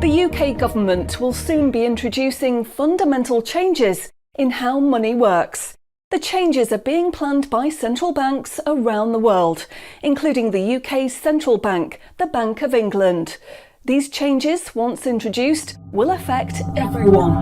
The UK government will soon be introducing fundamental changes in how money works. The changes are being planned by central banks around the world, including the UK's central bank, the Bank of England. These changes, once introduced, will affect everyone.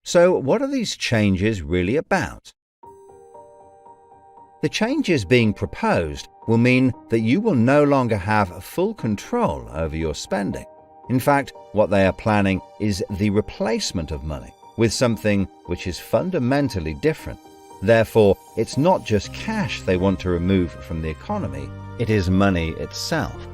So, what are these changes really about? The changes being proposed will mean that you will no longer have full control over your spending. In fact, what they are planning is the replacement of money with something which is fundamentally different. Therefore, it's not just cash they want to remove from the economy, it is money itself.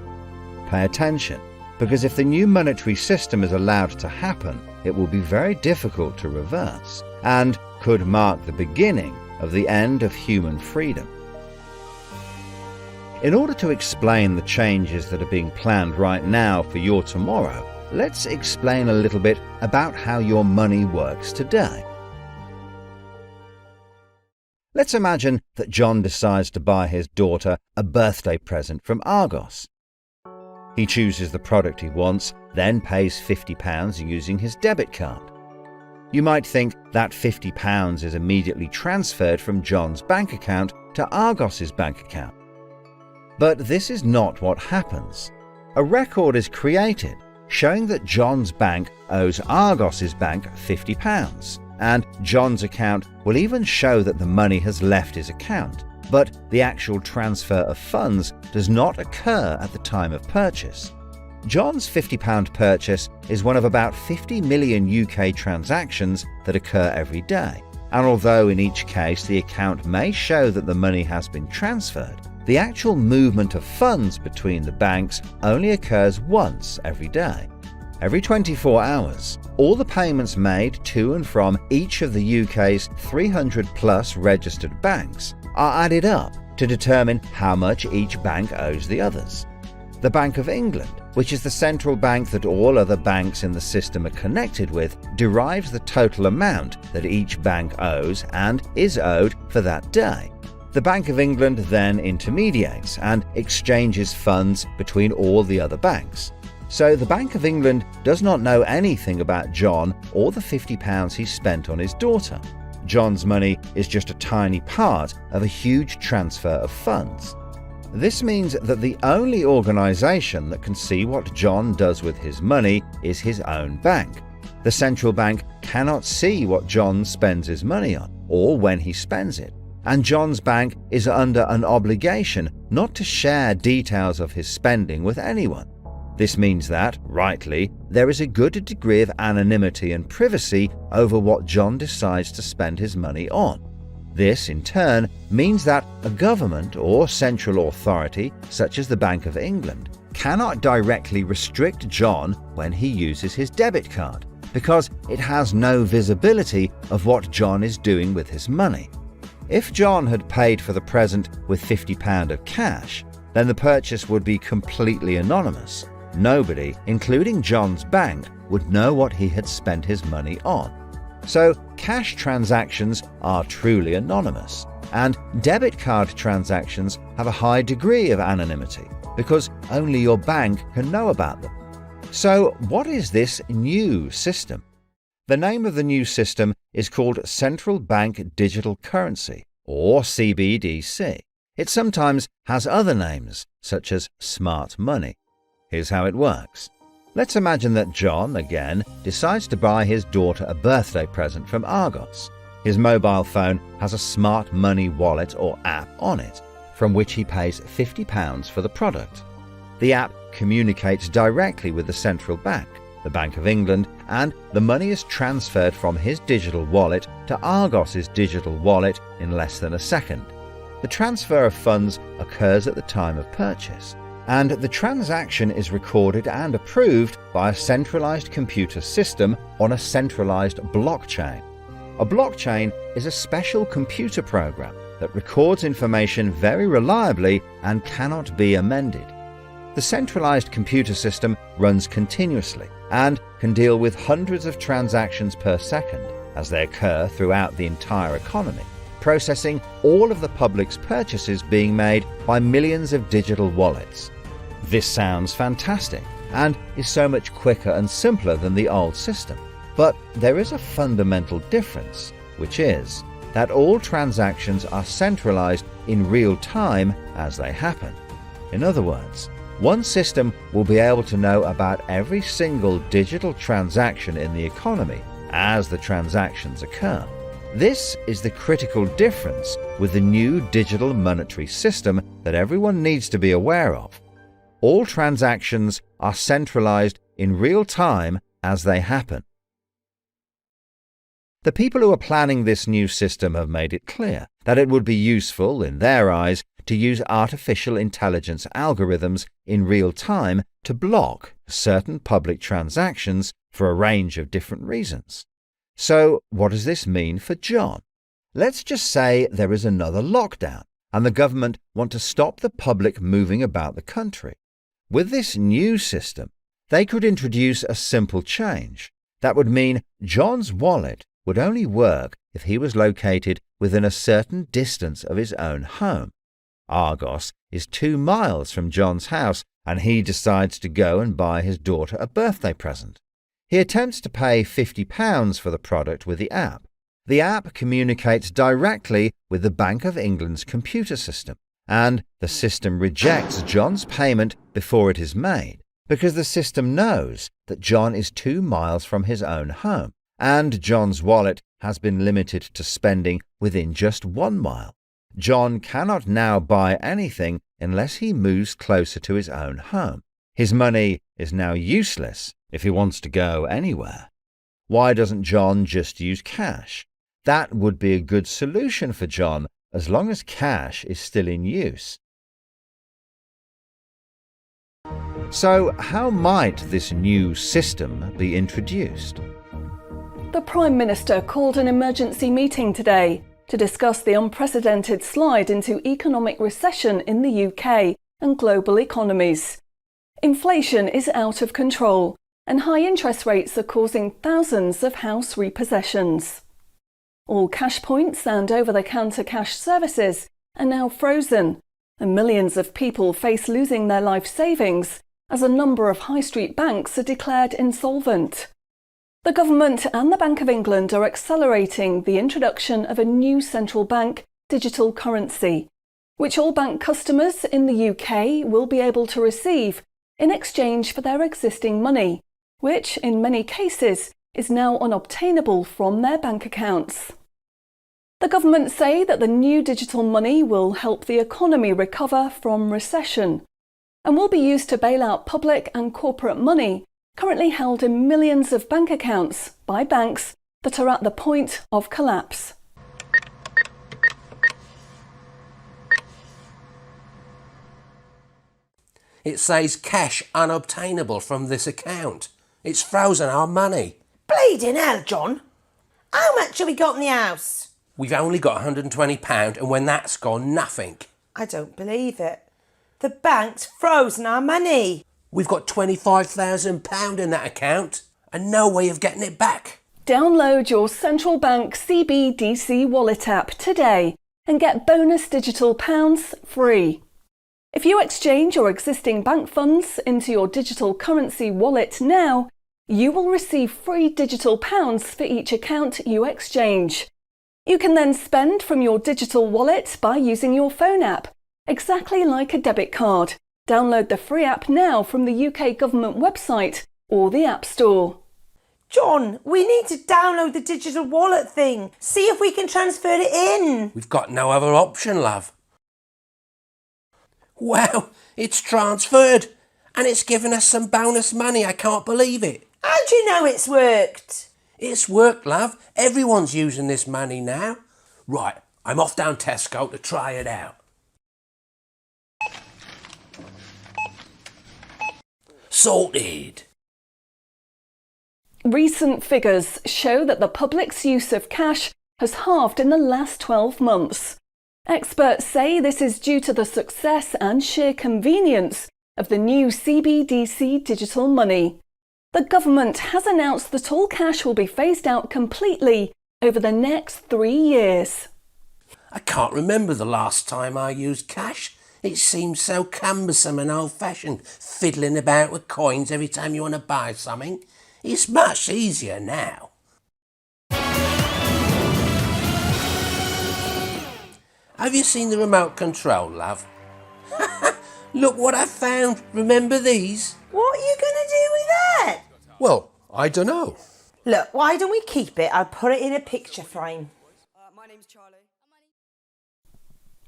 Pay attention, because if the new monetary system is allowed to happen, it will be very difficult to reverse and could mark the beginning of the end of human freedom. In order to explain the changes that are being planned right now for your tomorrow, let's explain a little bit about how your money works today. Let's imagine that John decides to buy his daughter a birthday present from Argos. He chooses the product he wants, then pays £50 using his debit card. You might think that £50 is immediately transferred from John's bank account to Argos's bank account. But this is not what happens. A record is created showing that John's bank owes Argos's bank £50, and John's account will even show that the money has left his account, but the actual transfer of funds does not occur at the time of purchase. John's £50 purchase is one of about 50 million UK transactions that occur every day, and although in each case the account may show that the money has been transferred, the actual movement of funds between the banks only occurs once every day. Every 24 hours, all the payments made to and from each of the UK's 300 plus registered banks are added up to determine how much each bank owes the others. The Bank of England, which is the central bank that all other banks in the system are connected with, derives the total amount that each bank owes and is owed for that day. The Bank of England then intermediates and exchanges funds between all the other banks. So the Bank of England does not know anything about John or the £50 he spent on his daughter. John's money is just a tiny part of a huge transfer of funds. This means that the only organisation that can see what John does with his money is his own bank. The central bank cannot see what John spends his money on or when he spends it, and John's bank is under an obligation not to share details of his spending with anyone. This means that, rightly, there is a good degree of anonymity and privacy over what John decides to spend his money on. This, in turn, means that a government or central authority, such as the Bank of England, cannot directly restrict John when he uses his debit card, because it has no visibility of what John is doing with his money. If John had paid for the present with £50 of cash, then the purchase would be completely anonymous. Nobody, including John's bank, would know what he had spent his money on. So, cash transactions are truly anonymous, and debit card transactions have a high degree of anonymity because only your bank can know about them. So, what is this new system? The name of the new system is called Central Bank Digital Currency, or CBDC. It sometimes has other names, such as smart money. Here's how it works. Let's imagine that John, again, decides to buy his daughter a birthday present from Argos. His mobile phone has a smart money wallet or app on it, from which he pays £50 for the product. The app communicates directly with the central bank, the Bank of England, and the money is transferred from his digital wallet to Argos's digital wallet in less than a second. The transfer of funds occurs at the time of purchase, and the transaction is recorded and approved by a centralized computer system on a centralized blockchain. A blockchain is a special computer program that records information very reliably and cannot be amended. The centralized computer system runs continuously and can deal with hundreds of transactions per second as they occur throughout the entire economy, processing all of the public's purchases being made by millions of digital wallets. This sounds fantastic and is so much quicker and simpler than the old system. But there is a fundamental difference, which is that all transactions are centralized in real time as they happen. In other words, one system will be able to know about every single digital transaction in the economy as the transactions occur. This is the critical difference with the new digital monetary system that everyone needs to be aware of. All transactions are centralized in real time as they happen. The people who are planning this new system have made it clear that it would be useful, in their eyes, to use artificial intelligence algorithms in real time to block certain public transactions for a range of different reasons. So, what does this mean for John? Let's just say there is another lockdown and the government want to stop the public moving about the country. With this new system, they could introduce a simple change. That would mean John's wallet would only work if he was located within a certain distance of his own home. Argos is 2 miles from John's house, and he decides to go and buy his daughter a birthday present. He attempts to pay £50 for the product with the app. The app communicates directly with the Bank of England's computer system, and the system rejects John's payment before it is made, because the system knows that John is 2 miles from his own home, and John's wallet has been limited to spending within just 1 mile. John cannot now buy anything unless he moves closer to his own home. His money is now useless if he wants to go anywhere. Why doesn't John just use cash? That would be a good solution for John as long as cash is still in use. So, how might this new system be introduced? The Prime Minister called an emergency meeting today to discuss the unprecedented slide into economic recession in the UK and global economies. Inflation is out of control, and high interest rates are causing thousands of house repossessions. All cash points and over-the-counter cash services are now frozen, and millions of people face losing their life savings as a number of high street banks are declared insolvent. The government and the Bank of England are accelerating the introduction of a new central bank digital currency, which all bank customers in the UK will be able to receive in exchange for their existing money, which in many cases is now unobtainable from their bank accounts. The government say that the new digital money will help the economy recover from recession and will be used to bail out public and corporate money currently held in millions of bank accounts by banks that are at the point of collapse. It says cash unobtainable from this account. It's frozen our money. Bleeding hell, John. How much have we got in the house? We've only got £120, and when that's gone, nothing. I don't believe it. The bank's frozen our money. We've got £25,000 in that account and no way of getting it back. Download your central bank CBDC wallet app today and get bonus digital pounds free. If you exchange your existing bank funds into your digital currency wallet now, you will receive free digital pounds for each account you exchange. You can then spend from your digital wallet by using your phone app, exactly like a debit card. Download the free app now from the UK government website or the App Store. John, we need to download the digital wallet thing. See if we can transfer it in. We've got no other option, love. Wow, it's transferred and it's given us some bonus money. I can't believe it. How do you know it's worked? It's worked, love. Everyone's using this money now. Right, I'm off down Tesco to try it out. Sorted. Recent figures show that the public's use of cash has halved in the last 12 months. Experts say this is due to the success and sheer convenience of the new CBDC digital money. The government has announced that all cash will be phased out completely over the next 3 years. I can't remember the last time I used cash. It seems so cumbersome and old-fashioned, fiddling about with coins every time you want to buy something. It's much easier now. Have you seen the remote control, love? Look what I found. Remember these? What are you going to do with that? Well, I don't know. Look, why don't we keep it? I'll put it in a picture frame. My name's Charlie.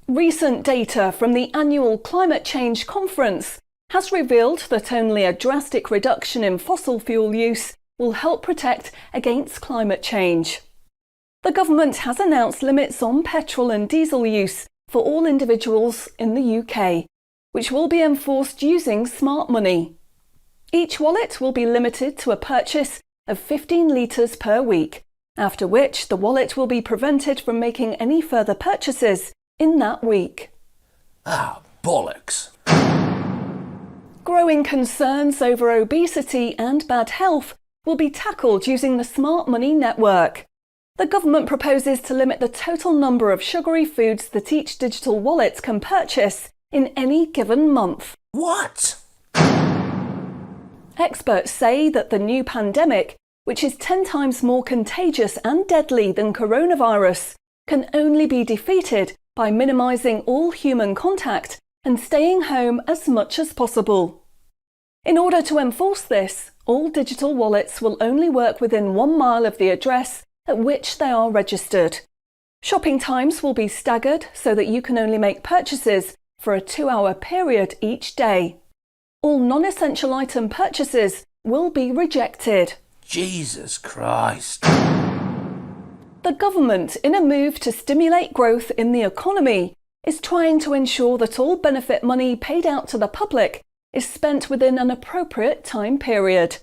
Recent data from the annual Climate Change Conference has revealed that only a drastic reduction in fossil fuel use will help protect against climate change. The government has announced limits on petrol and diesel use for all individuals in the UK, which will be enforced using smart money. Each wallet will be limited to a purchase of 15 litres per week, after which the wallet will be prevented from making any further purchases in that week. Ah, bollocks. Growing concerns over obesity and bad health will be tackled using the Smart Money Network. The government proposes to limit the total number of sugary foods that each digital wallet can purchase in any given month. What? Experts say that the new pandemic, which is 10 times more contagious and deadly than coronavirus, can only be defeated by minimising all human contact and staying home as much as possible. In order to enforce this, all digital wallets will only work within 1 mile of the address at which they are registered. Shopping times will be staggered so that you can only make purchases for a 2-hour period each day. All non-essential item purchases will be rejected. Jesus Christ. The government, in a move to stimulate growth in the economy, is trying to ensure that all benefit money paid out to the public is spent within an appropriate time period.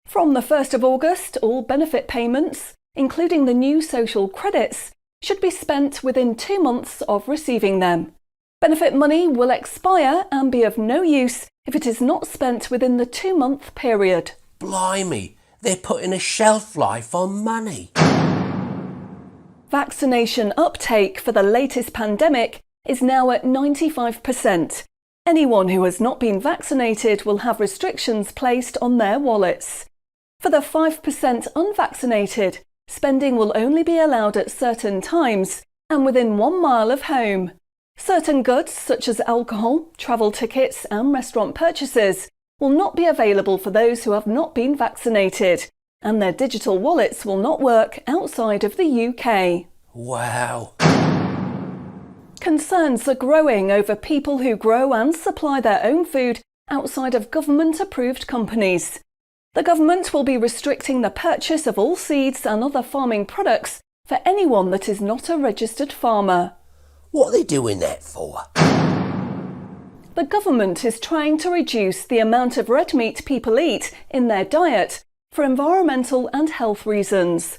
From the 1st of August, all benefit payments, including the new social credits, should be spent within 2 months of receiving them. Benefit money will expire and be of no use if it is not spent within the 2-month period. Blimey, they're putting a shelf life on money. Vaccination uptake for the latest pandemic is now at 95%. Anyone who has not been vaccinated will have restrictions placed on their wallets. For the 5% unvaccinated, spending will only be allowed at certain times and within 1 mile of home. Certain goods, such as alcohol, travel tickets and restaurant purchases, will not be available for those who have not been vaccinated, and their digital wallets will not work outside of the UK. Wow. Concerns are growing over people who grow and supply their own food outside of government-approved companies. The government will be restricting the purchase of all seeds and other farming products for anyone that is not a registered farmer. What are they doing that for? The government is trying to reduce the amount of red meat people eat in their diet for environmental and health reasons.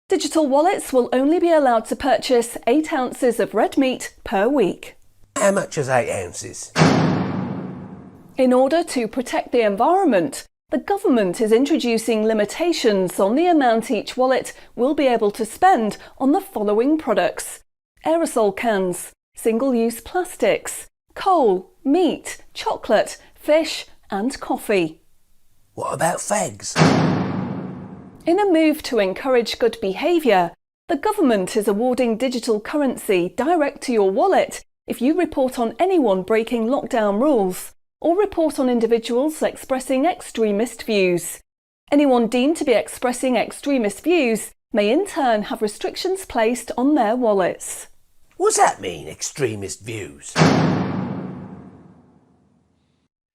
Digital wallets will only be allowed to purchase 8 ounces of red meat per week. How much is 8 ounces? In order to protect the environment, the government is introducing limitations on the amount each wallet will be able to spend on the following products: aerosol cans, single-use plastics, coal, meat, chocolate, fish and coffee. What about fags? In a move to encourage good behaviour, the government is awarding digital currency direct to your wallet if you report on anyone breaking lockdown rules or report on individuals expressing extremist views. Anyone deemed to be expressing extremist views may in turn have restrictions placed on their wallets. What's that mean, extremist views?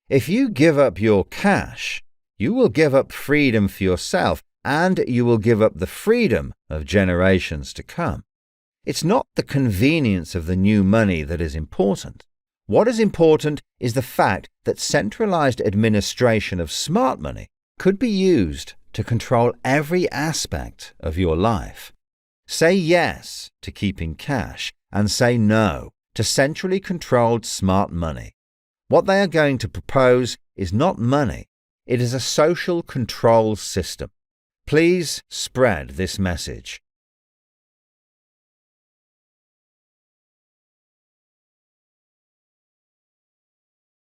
If you give up your cash, you will give up freedom for yourself, and you will give up the freedom of generations to come. It's not the convenience of the new money that is important. What is important is the fact that centralized administration of smart money could be used to control every aspect of your life. Say yes to keeping cash and say no to centrally controlled smart money. What they are going to propose is not money, it is a social control system. Please spread this message.